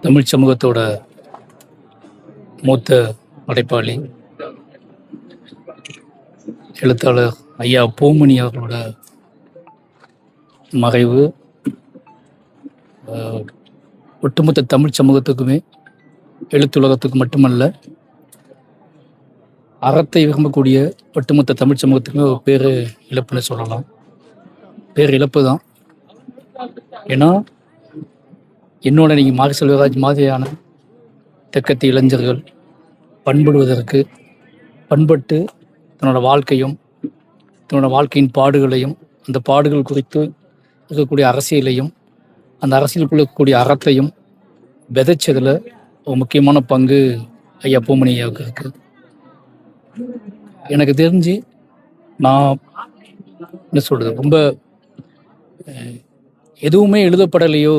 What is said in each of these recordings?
தமிழ் சமூகத்தோட மூத்த படைப்பாளி எழுத்தாளர் ஐயா பூமணி அவர்களோட மறைவு ஒட்டுமொத்த தமிழ் சமூகத்துக்குமே, எழுத்துலகத்துக்கு மட்டுமல்ல, அறத்தை விரும்பக்கூடிய ஒட்டுமொத்த தமிழ் சமூகத்துக்குமே ஒரு பேரு இழப்புன்னு சொல்லலாம். பேர் இழப்பு தான். ஏன்னா என்னோட நீங்கள் மாரி செல்வராஜ் மாதிரியான தெற்கத்திய இளைஞர்கள் பண்படுவதற்கு, பண்பட்டு தன்னோட வாழ்க்கையும் தன்னோட வாழ்க்கையின் பாடுகளையும், அந்த பாடுகள் குறித்து இருக்கக்கூடிய அரசியலையும், அந்த அரசியலுக்குள்ள இருக்கக்கூடிய அறத்தையும் விதைச்சதில் ஒரு முக்கியமான பங்கு ஐயா பூமணி ஐயாவுக்கு இருக்கு. எனக்கு தெரிஞ்சு நான் என்ன சொல்றது, ரொம்ப எதுவுமே எழுதப்படலையோ,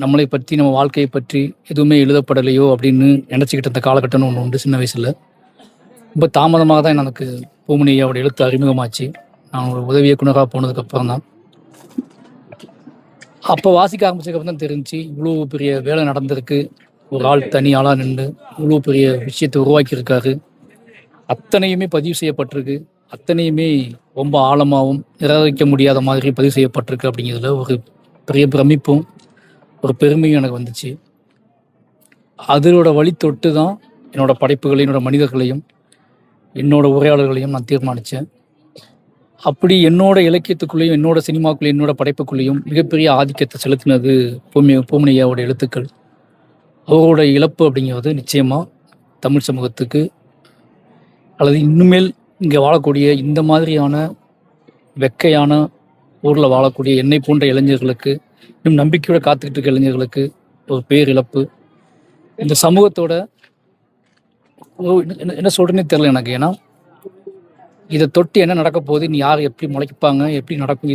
நம்மளை பற்றி, நம்ம வாழ்க்கையை பற்றி எதுவுமே எழுதப்படலையோ அப்படின்னு நினச்சிக்கிட்டு இருந்த காலகட்டம்னு ஒன்று உண்டு. சின்ன வயசில் ரொம்ப தாமதமாக தான் எனக்கு பூமணி ஐயாவோட எழுத்து அறிமுகமாச்சு. நான் ஒரு உதவி இயக்குனராக போனதுக்கப்புறம் தான், அப்போ வாசிக்க ஆரம்பிச்சதுக்கப்புறம் தான் தெரிஞ்சு இவ்வளோ பெரிய வேலை நடந்திருக்கு. ஒரு ஆள் தனி ஆளாக நின்று இவ்வளோ பெரிய விஷயத்தை உருவாக்கியிருக்காரு. அத்தனையுமே பதிவு செய்யப்பட்டிருக்கு. அத்தனையுமே ரொம்ப ஆழமாகவும் நிராகரிக்க முடியாத மாதிரி பதிவு செய்யப்பட்டிருக்கு. அப்படிங்கிறதுல ஒரு பெரிய பிரமிப்பும் ஒரு பெருமையும் எனக்கு வந்துச்சு. அதோட வழி தொட்டு தான் என்னோட படைப்புகளையும், என்னோட மனிதர்களையும், என்னோட உரையாடல்களையும் நான் தீர்மானித்தேன். அப்படி என்னோட இலக்கியத்துக்குள்ளேயும், என்னோட சினிமாக்குள்ளேயும், என்னோட படைப்புக்குள்ளேயும் மிகப்பெரிய ஆதிக்கத்தை செலுத்தினது பூமணி ஐயாவோட எழுத்துக்கள். அவரோட இழப்பு அப்படிங்கிறது நிச்சயமாக தமிழ் சமூகத்துக்கு, அல்லது இன்னுமேல் இங்கே வாழக்கூடிய இந்த மாதிரியான வெக்கையான ஊரில் வாழக்கூடிய என்னை போன்ற இளைஞர்களுக்கு, இன்னும் நம்பிக்கையோட காத்துக்கிட்டு இருக்க இளைஞர்களுக்கு ஒரு பேரிழப்பு. இந்த சமூகத்தோட என்ன சொல்றேன்னே தெரியல எனக்கு. ஏன்னா இதை தொட்டு என்ன நடக்க போகுது, இனி யார் எப்படி முளைப்பாங்க, எப்படி நடக்கும்,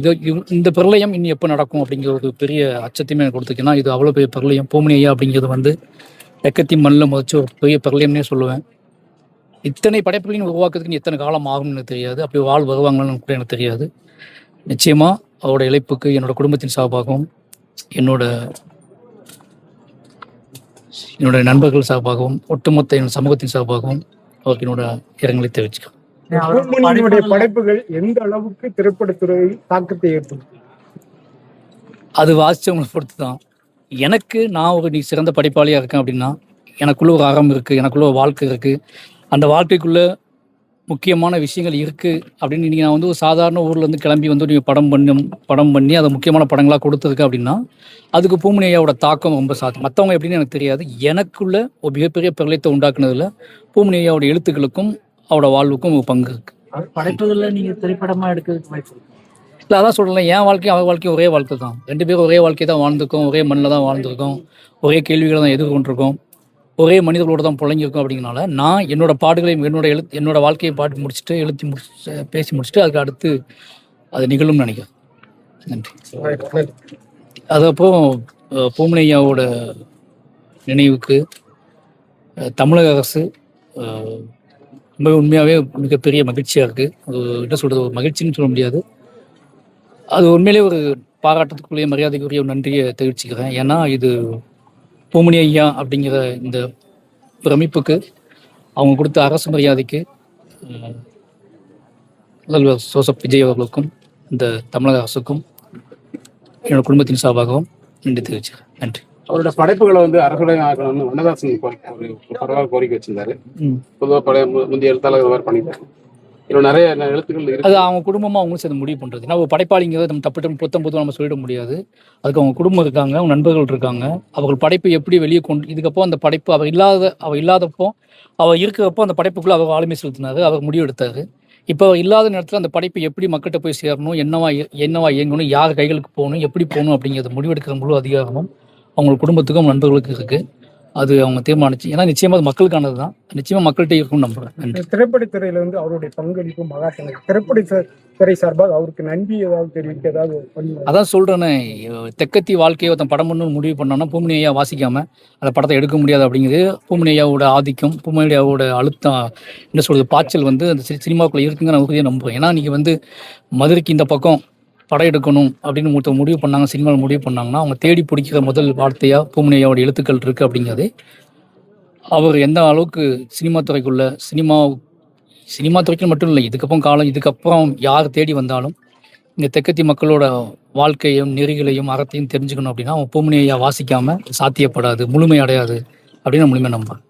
இந்த பிரளயம் இன்னும் எப்போ நடக்கும் அப்படிங்கிற ஒரு பெரிய அச்சத்தையுமே எனக்கு கொடுத்துருக்கேன்னா, இது அவ்வளோ பெரிய பிரளயம். பூமணி ஐயா அப்படிங்கிறது வந்து எக்கத்தி மண்ணில் முதச்சு ஒரு பெரிய பிரளயம்னே சொல்லுவேன். இத்தனை படைப்புகளையும் உருவாக்குறதுக்கு எத்தனை காலம் ஆகும்னு எனக்கு தெரியாது. அப்படி வாழ் வருவாங்கன்னு கூட எனக்கு தெரியாது. நிச்சயமாக அவரோட இழப்புக்கு என்னோட குடும்பத்தின் சார்பாகவும், என்னோட நண்பர்கள் சார்பாகவும், ஒட்டுமொத்த என்னோட சமூகத்தின் சார்பாகவும் அவருக்கு என்னோட இரங்கலை தெரிவிச்சுக்கிறேன். படைப்புகள் எந்த அளவுக்கு திரைப்படத்துறை தாக்கத்தை ஏற்படுத்தும், அது வாசிச்சவங்களை பொறுத்து தான். எனக்கு நான் ஒரு சிறந்த படைப்பாளியாக இருக்கேன் அப்படின்னா, எனக்குள்ள ஒரு அறம் இருக்குது, எனக்குள்ள ஒரு வாழ்க்கை இருக்குது. அந்த வாழ்க்கைக்குள்ள முக்கியமான விஷயங்கள் இருக்குது அப்படின்னு நீங்கள் நான் வந்து ஒரு சாதாரண ஊர்லேருந்து கிளம்பி வந்து நீங்கள் படம் பண்ணி அதை முக்கியமான படங்களாக கொடுத்துருக்கு அப்படின்னா, அதுக்கு பூமணி ஐயாவோட தாக்கம் ரொம்ப சாத்தியம். மற்றவங்க எப்படின்னு எனக்கு தெரியாது. எனக்குள்ள ஒரு மிகப்பெரிய பிரளயத்தை உண்டாக்குனதுல பூமணி ஐயாவோட எழுத்துக்களுக்கும் அவரோட வாழ்வுக்கும் ஒரு பங்கு இருக்கு. படைப்புகளில் நீங்கள் திரைப்படமாக எடுக்கிறதுக்கு வாய்ப்பு இல்லை, அதான் சொல்லலாம். என் வாழ்க்கையும் அவர் வாழ்க்கையும் ஒரே வாழ்க்கை தான். ரெண்டு பேரும் ஒரே வாழ்க்கையை தான் வாழ்ந்துருக்கோம், ஒரே மண்ணில் தான் வாழ்ந்துருக்கோம், ஒரே கேள்விகளை தான் எதிர்கொண்டிருக்கோம், ஒரே மனிதர்களோட தான் புழங்கியிருக்கோம். அப்படிங்கிறனால நான் என்னோட பாடுகளையும் என்னோட வாழ்க்கையை பாட்டு முடிச்சுட்டு பேசி முடிச்சுட்டு அதுக்கு அடுத்து அது நிகழும்னு நினைக்கிறேன். நன்றி. அதுக்கப்புறம் பூமணி ஐயாவோட நினைவுக்கு தமிழக அரசு ரொம்ப உண்மையாகவே மிகப்பெரிய மகிழ்ச்சியாக இருக்குது. அது என்ன சொல்கிறது, ஒரு மகிழ்ச்சின்னு சொல்ல முடியாது. அது உண்மையிலே ஒரு பாராட்டத்துக்குரிய, மரியாதைக்குரிய ஒரு நன்றியை தெரிவிச்சுக்கிறேன். ஏன்னா இது பூமணி ஐயா அப்படிங்கிற இந்த பிரமிப்புக்கு, அவங்க கொடுத்த அரசு மரியாதைக்கு முதல்வர் ஜோசப் விஜய் அவர்களுக்கும், இந்த தமிழக அரசுக்கும், என்னோட குடும்பத்தின் சார்பாகவும் நன்றி தெரிவிச்சுக்கிறேன். நன்றி. அவரோட படைப்புகளை வந்து அரசுடைய ஆக்கணும்னு வண்ணதாசன் பரவாயில்ல கோரிக்கை வச்சிருந்தாரு. பொதுவாக முந்தைய எழுத்தாளர் மாதிரி பண்ணிட்டாங்க. இன்னும் நிறைய எழுத்துக்கள் இருக்கு. அது அவங்க குடும்பமாக அவங்களும் சேர்ந்து முடிவு பண்ணுறது. ஏன்னா ஒரு படைப்பாளிங்கிறது நம்ம பொதுவாக நம்ம சொல்லிட முடியாது. அதுக்கு அவங்க குடும்பம் இருக்காங்க, அவங்க நண்பர்கள் இருக்காங்க. அவர்கள் படைப்பு எப்படி வெளியே இதுக்கப்போ அந்த படைப்பு அவர் இல்லாதப்போ, அவர் இருக்கிறப்போ அந்த படைப்புக்குள்ளே அவர் ஆளுமை செலுத்தினார், அவர் முடிவு எடுத்தார். இப்போ அவர் இல்லாத நேரத்தில் அந்த படைப்பு எப்படி மக்கள்கிட்ட போய் சேரணும், என்னவா இயங்கணும், யார் கைகளுக்கு போகணும், எப்படி போகணும் அப்படிங்கிறத முடிவெடுக்கிற முழு அதிகாரமும் அவங்க குடும்பத்துக்கும் நண்பர்களுக்கும் இருக்குது. அது அவங்க தீர்மானிச்சு. ஏன்னா நிச்சயமாக அது மக்களுக்கானது தான். நிச்சயமாக மக்கள்கிட்ட இருக்கும்னு நம்புறேன். திரைப்படத்துறையில வந்து அவருடைய பங்களிப்பு மகாசனது. திரைப்படத்துறை சார்பாக அவருக்கு நன்றி ஏதாவது தெரிவிக்க ஏதாவது? அதான் சொல்றேனே, தெற்கத்தி வாழ்க்கையை ஒருத்தன் படம் பண்ணு முடிவு பண்ணோன்னா பூமணி ஐயா வாசிக்காம அந்த படத்தை எடுக்க முடியாது. அப்படிங்கிறது பூமணி ஐயாவோட ஆதிக்கம், பூமணி ஐயாவோட அழுத்தம், என்ன சொல்றது, பாய்ச்சல் வந்து அந்த சினிமாக்குள்ள இருக்குங்க நான் உறுதியாக நம்புறேன். ஏன்னா நீங்க வந்து மதுரைக்கு இந்த பக்கம் படம் எடுக்கணும் அப்படின்னு முடிவு பண்ணாங்க, சினிமாவில் முடிவு பண்ணாங்கன்னா அவங்க தேடி பிடிக்கிற முதல் வார்த்தையாக பூமணி ஐயாவோட எழுத்துக்கள் இருக்குது அப்படிங்கிறது அவர் எந்த அளவுக்கு சினிமா துறைக்குள்ள சினிமா துறைக்கு மட்டும் இல்லை, இதுக்கப்புறம் யார் தேடி வந்தாலும் இங்கே தெற்கத்தி மக்களோட வாழ்க்கையும் நெறிகளையும் அறத்தையும் தெரிஞ்சுக்கணும் அப்படின்னா அவன் பூமணி ஐயா வாசிக்காமல் சாத்தியப்படாது, முழுமை அடையாது அப்படின்னு நான் முழுமையாக நம்புறேன்.